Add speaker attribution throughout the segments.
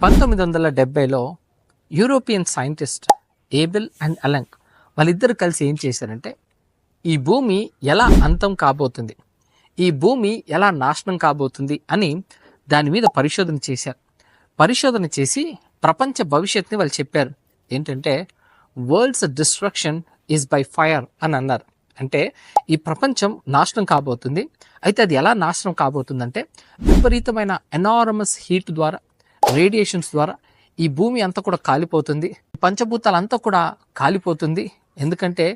Speaker 1: 1970లో European scientist Abel and అలెంగ్ వాళ్ళిద్దరు కలిసి ఏం చేశారంటే ఈ భూమి ఎలా అంతం కాబోతుంది, ఈ భూమి ఎలా నాశనం కాబోతుంది అని దాని మీద పరిశోధన చేశారు. పరిశోధన చేసి ప్రపంచ భవిష్యత్తుని వాళ్ళు చెప్పారు. ఏంటంటే world's destruction is by fire అని అన్నారు. అంటే ఈ ప్రపంచం నాశనం కాబోతుంది. అయితే అది ఎలా నాశనం కాబోతుందంటే విపరీతమైన ఎనార్మస్ హీట్ ద్వారా, రేడియేషన్స్ ద్వారా ఈ భూమి అంతా కూడా కాలిపోతుంది. పంచభూతాలంతా కూడా కాలిపోతుంది. ఎందుకంటే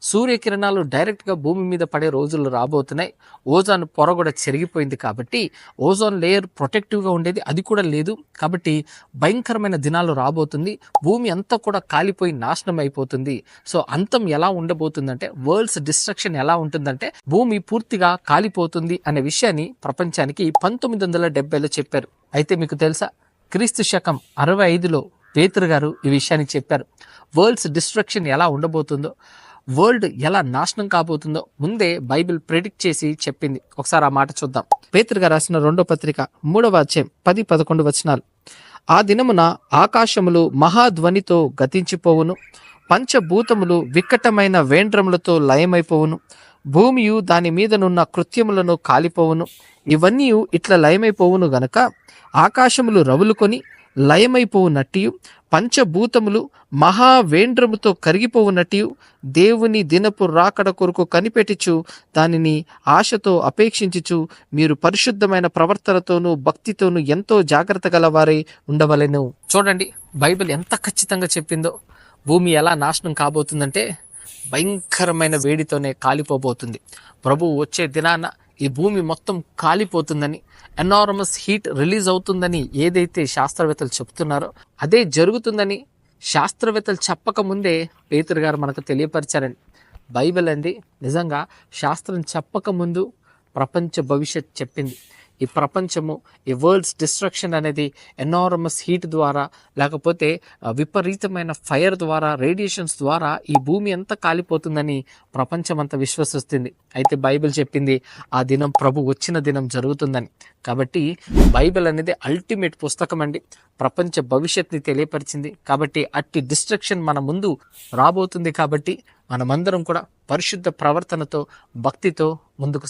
Speaker 1: సూర్యకిరణాలు డైరెక్ట్గా భూమి మీద పడే రోజులు రాబోతున్నాయి. ఓజోన్ పొర కూడా చెరిగిపోయింది కాబట్టి ఓజోన్ లేయర్ ప్రొటెక్టివ్గా ఉండేది అది కూడా లేదు. కాబట్టి భయంకరమైన దినాలు రాబోతుంది. భూమి అంతా కూడా కాలిపోయి నాశనం అయిపోతుంది. సో అంతం ఎలా ఉండబోతుందంటే, వరల్డ్స్ డిస్ట్రక్షన్ ఎలా ఉంటుందంటే భూమి పూర్తిగా కాలిపోతుంది అనే విషయాన్ని ప్రపంచానికి 1970లో చెప్పారు. అయితే మీకు తెలుసా, క్రీస్తు శకం 65లో పేతురు గారు ఈ విషయాన్ని చెప్పారు. వరల్డ్స్ డిస్ట్రక్షన్ ఎలా ఉండబోతుందో, వరల్డ్ ఎలా నాశనం కాబోతుందో ముందే బైబిల్ ప్రెడిక్ట్ చేసి చెప్పింది. ఒకసారి ఆ మాట చూద్దాం. పేతురు గారు రాసిన 2వ పత్రిక 3వ అధ్యాయం 10-11 వచనాలు. ఆ దినమున ఆకాశములు మహాధ్వనితో గతించిపోవును, పంచభూతములు వికటమైన వేండ్రములతో లయమైపోవును, భూమియు దాని మీదనున్న కృత్యములను కాలిపోవును. ఇవన్నీ ఇట్లా లయమైపోవును గనక ఆకాశములు రవులుకొని లయమైపోవునట్టియు, పంచభూతములు మహావేంద్రముతో కరిగిపోవునట్టియు, దేవుని దినపు రాకడ కొరకు కనిపెట్టుచు దానిని ఆశతో అపేక్షించుచు మీరు పరిశుద్ధమైన ప్రవర్తనతోనూ భక్తితోనూ ఎంతో జాగ్రత్త గలవారై ఉండవలెను. చూడండి బైబిల్ ఎంత ఖచ్చితంగా చెప్పిందో. భూమి ఎలా నాశనం కాబోతుందంటే భయంకరమైన వేడితోనే కాలిపోబోతుంది. ప్రభువు వచ్చే దినాన ఈ భూమి మొత్తం కాలిపోతుందని, ఎనార్మస్ హీట్ రిలీజ్ అవుతుందని ఏదైతే శాస్త్రవేత్తలు చెప్తున్నారో అదే జరుగుతుందని శాస్త్రవేత్తలు చెప్పకముందే పేతురు గారు మనకు తెలియపరిచారండి. బైబిల్ అండి నిజంగా శాస్త్రం చెప్పకముందు ప్రపంచ భవిష్యత్ చెప్పింది. ఈ ప్రపంచము, ఈ వరల్డ్స్ డిస్ట్రక్షన్ అనేది ఎనార్మస్ హీట్ ద్వారా, లేకపోతే విపరీతమైన ఫైర్ ద్వారా, రేడియేషన్స్ ద్వారా ఈ భూమి అంతా కాలిపోతుందని ప్రపంచం అంతా విశ్వసిస్తుంది. అయితే బైబిల్ చెప్పింది ఆ దినం ప్రభు వచ్చిన దినం జరుగుతుందని. కాబట్టి బైబిల్ అనేది అల్టిమేట్ పుస్తకం అండి. ప్రపంచ భవిష్యత్తుని తెలియపరిచింది. కాబట్టి అట్టి డిస్ట్రక్షన్ మన ముందు రాబోతుంది. కాబట్టి మనమందరం కూడా పరిశుద్ధ ప్రవర్తనతో, భక్తితో ముందుకు